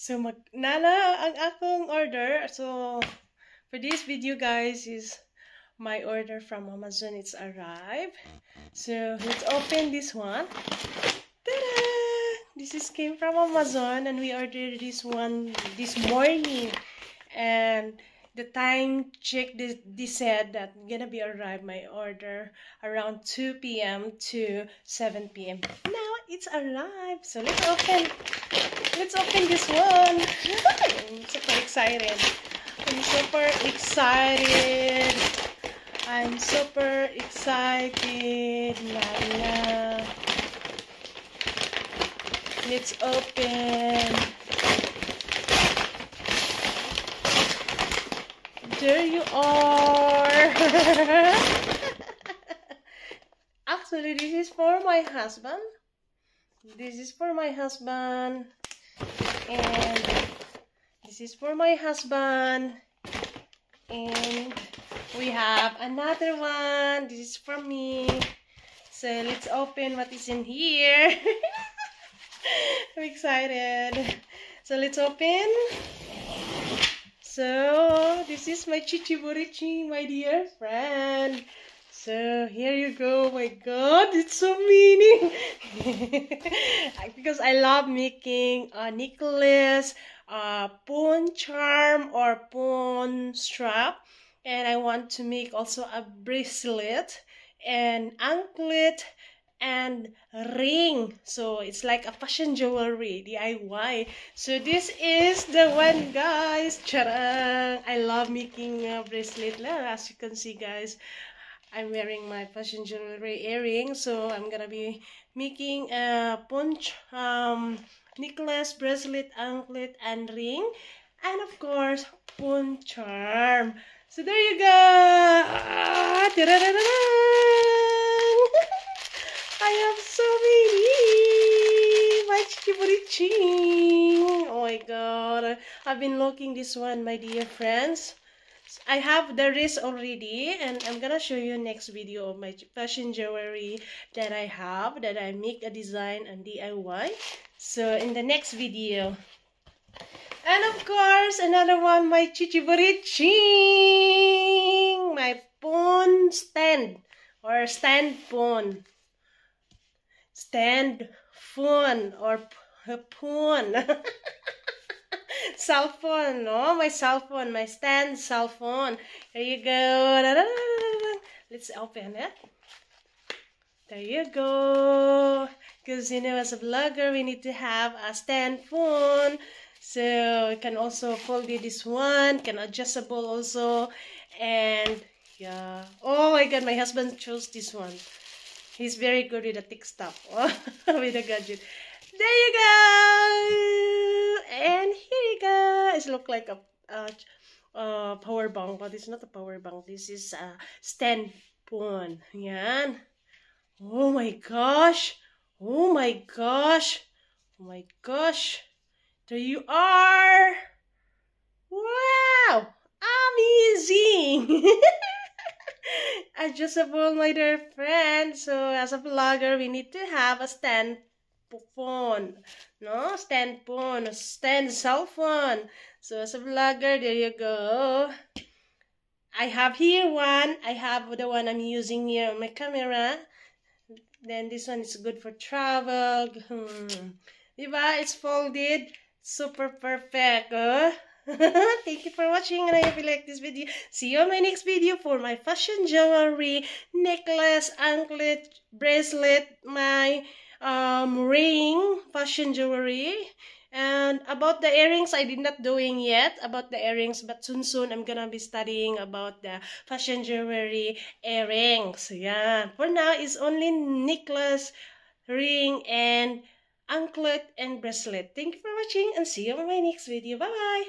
So nana ang akong order. So for this video guys is my order from Amazon. It's arrived. So let's open this one. Ta-da! This came from Amazon and we ordered this one this morning. And the time check they said that gonna be arrived my order around 2 p.m. to 7 p.m. Now it's arrived. So let's open this one. I'm super excited. I'm super excited. I'm super excited. La la. Let's open. There you are. Actually, this is for my husband. This is for my husband. And this is for my husband. And we have another one. This is for me. So let's open what is in here. I'm excited. So let's open. So this is my Chichi Borichi, my dear friend. So here you go. Oh my god, it's so many. Because I love making a necklace, pawn charm or pawn strap, and I want to make also a bracelet and anklet and ring. So it's like a fashion jewelry DIY. So this is the one, guys. Charang! I love making a bracelet. As you can see, guys, I'm wearing my fashion jewelry earring. So I'm gonna be making a punch necklace, bracelet, anklet, and ring, and of course pawn charm. So there you go. I have so many. My chichi. Oh my god. I've been looking this one, my dear friends. I have the wrist already, and I'm gonna show you next video of my fashion jewelry that I have, that I make a design and DIY. So in the next video. And of course, another one, my chichiburiching, my pawn stand or stand pawn. Stand phone or pawn. Cell phone, no? My cell phone, my stand cell phone. There you go. Let's open it. There you go. Because, you know, as a vlogger, we need to have a stand phone. So, you can also fold it this one. Can adjustable also. And, yeah. Oh my god, my husband chose this one. He's very good with the thick stuff. With the gadget. There you go. And here you go. It looks like a power bank, but it's not a power bank. This is a stand phone. Yan. Oh my gosh. Oh my gosh. Oh my gosh. There you are. Wow. Amazing. Adjustable, my dear friend. So as a vlogger, we need to have a stand phone, no? Stand phone, stand cell phone. So as a vlogger, there you go. I have here one. I have the one I'm using here on my camera. Then this one is good for travel. Diba? It's folded. Super perfect. Thank you for watching, and I hope you like this video. See you on my next video for my fashion jewelry, necklace, anklet, bracelet, my ring, fashion jewelry. And about the earrings, I did not doing yet about the earrings, but soon I'm gonna be studying about the fashion jewelry earrings. Yeah, for now it's only necklace, ring, and anklet and bracelet. Thank you for watching, and see you on my next video. Bye bye.